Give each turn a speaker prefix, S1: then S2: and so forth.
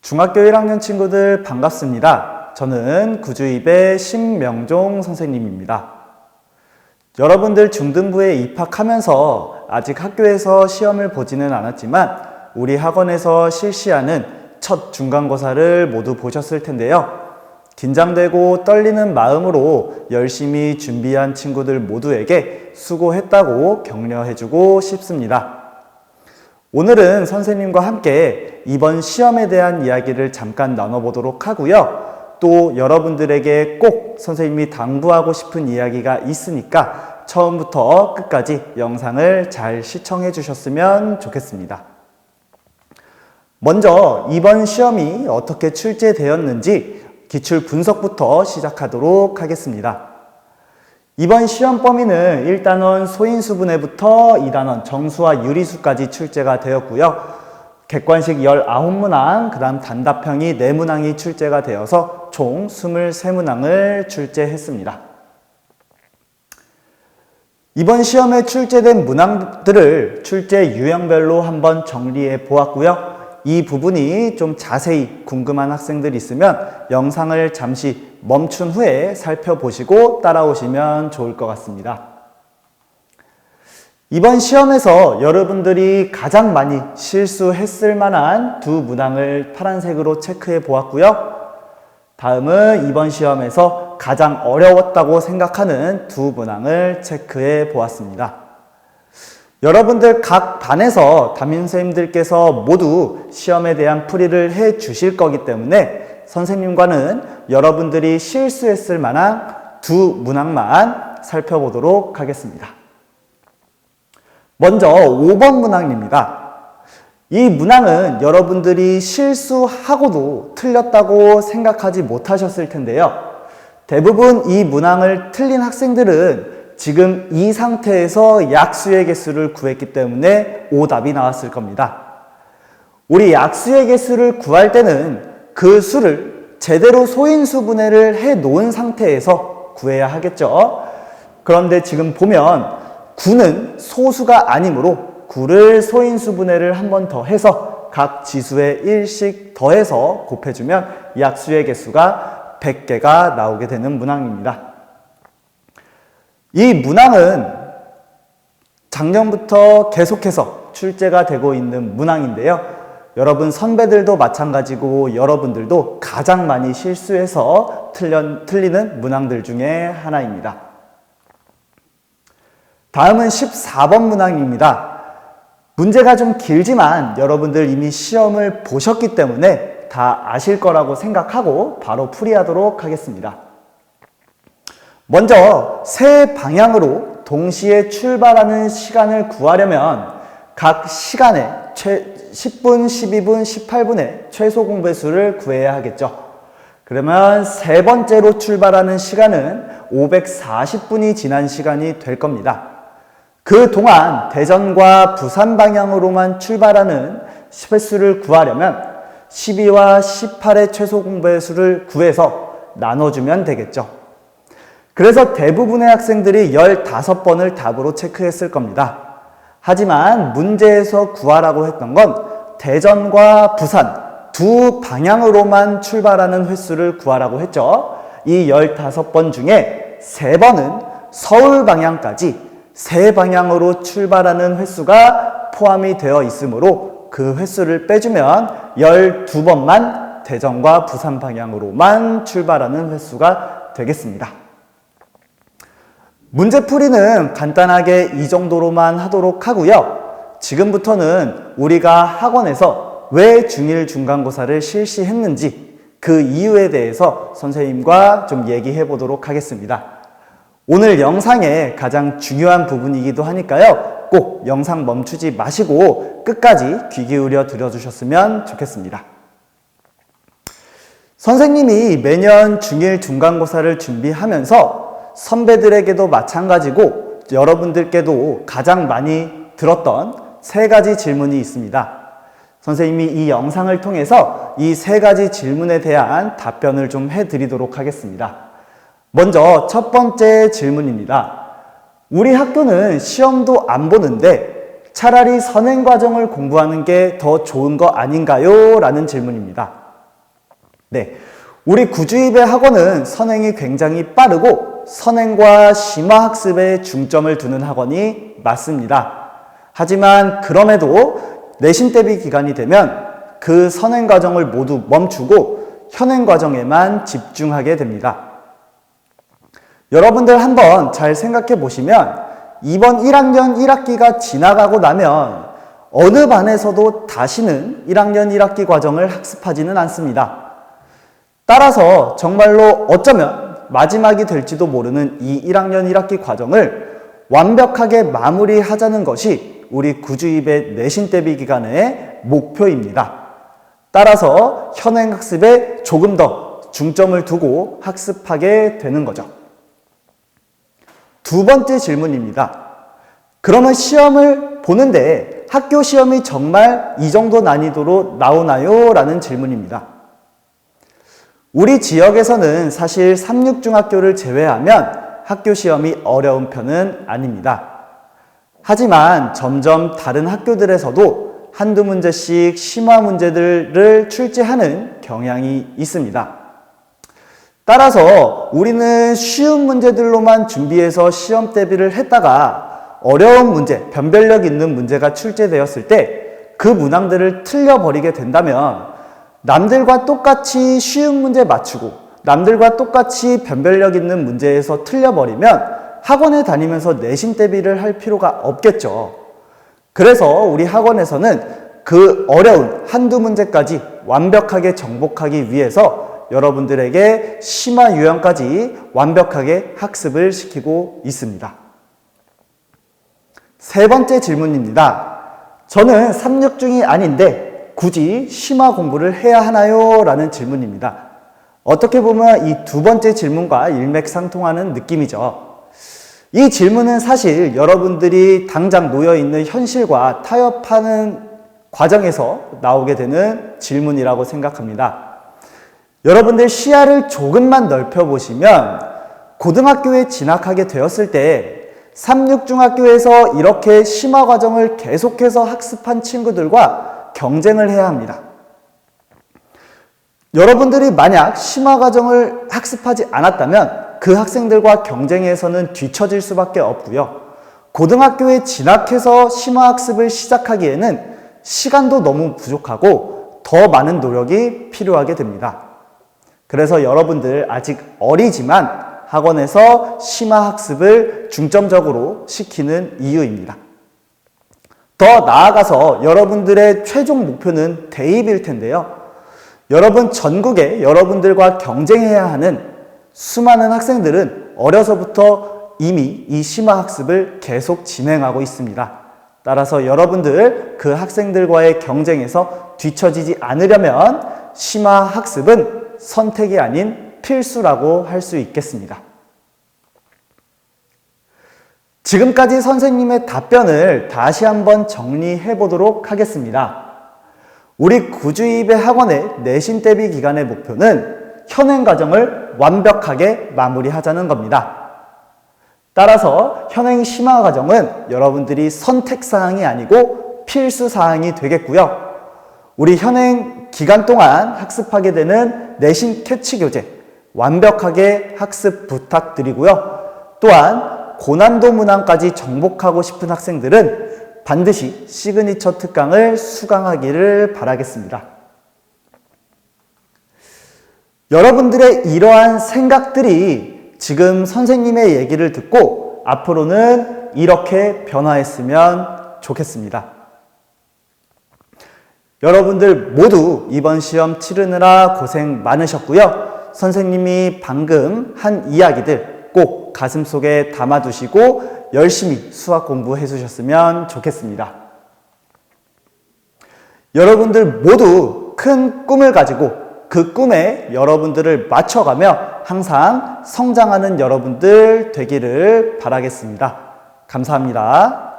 S1: 중학교 1학년 친구들 반갑습니다. 저는 구주입의 신명종 선생님입니다. 여러분들 중등부에 입학하면서 아직 학교에서 시험을 보지는 않았지만 우리 학원에서 실시하는 첫 중간고사를 모두 보셨을 텐데요. 긴장되고 떨리는 마음으로 열심히 준비한 친구들 모두에게 수고했다고 격려해주고 싶습니다. 오늘은 선생님과 함께 이번 시험에 대한 이야기를 잠깐 나눠보도록 하고요. 또 여러분들에게 꼭 선생님이 당부하고 싶은 이야기가 있으니까 처음부터 끝까지 영상을 잘 시청해 주셨으면 좋겠습니다. 먼저 이번 시험이 어떻게 출제되었는지 기출 분석부터 시작하도록 하겠습니다. 이번 시험 범위는 1단원 소인수분해부터 2단원 정수와 유리수까지 출제가 되었고요. 객관식 19문항, 그 다음 단답형이 4문항이 출제가 되어서 총 23문항을 출제했습니다. 이번 시험에 출제된 문항들을 출제 유형별로 한번 정리해 보았고요. 이 부분이 좀 자세히 궁금한 학생들이 있으면 영상을 잠시 멈춘 후에 살펴보시고 따라오시면 좋을 것 같습니다. 이번 시험에서 여러분들이 가장 많이 실수했을 만한 두 문항을 파란색으로 체크해 보았고요. 다음은 이번 시험에서 가장 어려웠다고 생각하는 두 문항을 체크해 보았습니다. 여러분들 각 반에서 담임선생님들께서 모두 시험에 대한 풀이를 해 주실 거기 때문에 선생님과는 여러분들이 실수했을 만한 두 문항만 살펴보도록 하겠습니다. 먼저 5번 문항입니다. 이 문항은 여러분들이 실수하고도 틀렸다고 생각하지 못하셨을 텐데요. 대부분 이 문항을 틀린 학생들은 지금 이 상태에서 약수의 개수를 구했기 때문에 오답이 나왔을 겁니다. 우리 약수의 개수를 구할 때는 그 수를 제대로 소인수분해를 해 놓은 상태에서 구해야 하겠죠. 그런데 지금 보면 9는 소수가 아니므로 9를 소인수분해를 한 번 더 해서 각 지수에 1씩 더해서 곱해주면 약수의 개수가 100개가 나오게 되는 문항입니다. 이 문항은 작년부터 계속해서 출제가 되고 있는 문항인데요. 여러분 선배들도 마찬가지고 여러분들도 가장 많이 실수해서 틀리는 문항들 중에 하나입니다. 다음은 14번 문항입니다. 문제가 좀 길지만 여러분들 이미 시험을 보셨기 때문에 다 아실 거라고 생각하고 바로 풀이하도록 하겠습니다. 먼저 세 방향으로 동시에 출발하는 시간을 구하려면 각 시간에 10분, 12분, 18분의 최소 공배수를 구해야 하겠죠. 그러면 세 번째로 출발하는 시간은 540분이 지난 시간이 될 겁니다. 그동안 대전과 부산 방향으로만 출발하는 횟수를 구하려면 12와 18의 최소 공배수를 구해서 나눠주면 되겠죠. 그래서 대부분의 학생들이 15번을 답으로 체크했을 겁니다. 하지만 문제에서 구하라고 했던 건 대전과 부산 두 방향으로만 출발하는 횟수를 구하라고 했죠. 이 15번 중에 3번은 서울 방향까지 세 방향으로 출발하는 횟수가 포함이 되어 있으므로 그 횟수를 빼주면 12번만 대전과 부산 방향으로만 출발하는 횟수가 되겠습니다. 문제풀이는 간단하게 이 정도로만 하도록 하고요. 지금부터는 우리가 학원에서 왜 중1 중간고사를 실시했는지 그 이유에 대해서 선생님과 좀 얘기해 보도록 하겠습니다. 오늘 영상의 가장 중요한 부분이기도 하니까요. 꼭 영상 멈추지 마시고 끝까지 귀 기울여 들어주셨으면 좋겠습니다. 선생님이 매년 중1 중간고사를 준비하면서 선배들에게도 마찬가지고 여러분들께도 가장 많이 들었던 3가지 질문이 있습니다. 선생님이 이 영상을 통해서 이 3가지 질문에 대한 답변을 좀 해드리도록 하겠습니다. 먼저 첫 번째 질문입니다. 우리 학교는 시험도 안 보는데 차라리 선행과정을 공부하는 게 더 좋은 거 아닌가요? 라는 질문입니다. 네, 우리 구주입의 학원은 선행이 굉장히 빠르고 선행과 심화학습에 중점을 두는 학원이 맞습니다. 하지만 그럼에도 내신 대비 기간이 되면 그 선행 과정을 모두 멈추고 현행 과정에만 집중하게 됩니다. 여러분들 한번 잘 생각해 보시면 이번 1학년 1학기가 지나가고 나면 어느 반에서도 다시는 1학년 1학기 과정을 학습하지는 않습니다. 따라서 정말로 어쩌면 마지막이 될지도 모르는 이 1학년 1학기 과정을 완벽하게 마무리하자는 것이 우리 구주입의 내신 대비 기간의 목표입니다. 따라서 현행 학습에 조금 더 중점을 두고 학습하게 되는 거죠. 두 번째 질문입니다. 그러면 시험을 보는데 학교 시험이 정말 이 정도 난이도로 나오나요? 라는 질문입니다. 우리 지역에서는 사실 3,6중학교를 제외하면 학교 시험이 어려운 편은 아닙니다. 하지만 점점 다른 학교들에서도 한두 문제씩 심화 문제들을 출제하는 경향이 있습니다. 따라서 우리는 쉬운 문제들로만 준비해서 시험 대비를 했다가 어려운 문제, 변별력 있는 문제가 출제되었을 때 그 문항들을 틀려버리게 된다면 남들과 똑같이 쉬운 문제 맞추고 남들과 똑같이 변별력 있는 문제에서 틀려버리면 학원에 다니면서 내신 대비를 할 필요가 없겠죠. 그래서 우리 학원에서는 그 어려운 한두 문제까지 완벽하게 정복하기 위해서 여러분들에게 심화 유형까지 완벽하게 학습을 시키고 있습니다. 세 번째 질문입니다. 저는 3,6중이 아닌데 굳이 심화 공부를 해야 하나요? 라는 질문입니다. 어떻게 보면 이 두 번째 질문과 일맥상통하는 느낌이죠. 이 질문은 사실 여러분들이 당장 놓여있는 현실과 타협하는 과정에서 나오게 되는 질문이라고 생각합니다. 여러분들 시야를 조금만 넓혀보시면 고등학교에 진학하게 되었을 때 3,6중학교에서 이렇게 심화 과정을 계속해서 학습한 친구들과 경쟁을 해야 합니다. 여러분들이 만약 심화 과정을 학습하지 않았다면 그 학생들과 경쟁에서는 뒤처질 수밖에 없고요. 고등학교에 진학해서 심화 학습을 시작하기에는 시간도 너무 부족하고 더 많은 노력이 필요하게 됩니다. 그래서 여러분들 아직 어리지만 학원에서 심화 학습을 중점적으로 시키는 이유입니다. 더 나아가서 여러분들의 최종 목표는 대입일 텐데요. 여러분 전국에 여러분들과 경쟁해야 하는 수많은 학생들은 어려서부터 이미 이 심화 학습을 계속 진행하고 있습니다. 따라서 여러분들 그 학생들과의 경쟁에서 뒤처지지 않으려면 심화 학습은 선택이 아닌 필수라고 할 수 있겠습니다. 지금까지 선생님의 답변을 다시 한번 정리해 보도록 하겠습니다. 우리 구주입의 학원의 내신 대비 기간의 목표는 현행 과정을 완벽하게 마무리하자는 겁니다. 따라서 현행 심화 과정은 여러분들이 선택사항이 아니고 필수사항이 되겠고요. 우리 현행 기간 동안 학습하게 되는 내신 캐치 교재 완벽하게 학습 부탁드리고요. 또한 고난도 문항까지 정복하고 싶은 학생들은 반드시 시그니처 특강을 수강하기를 바라겠습니다. 여러분들의 이러한 생각들이 지금 선생님의 얘기를 듣고 앞으로는 이렇게 변화했으면 좋겠습니다. 여러분들 모두 이번 시험 치르느라 고생 많으셨고요. 선생님이 방금 한 이야기들 꼭 가슴속에 담아두시고 열심히 수학 공부해 주셨으면 좋겠습니다. 여러분들 모두 큰 꿈을 가지고 그 꿈에 여러분들을 맞춰가며 항상 성장하는 여러분들 되기를 바라겠습니다. 감사합니다.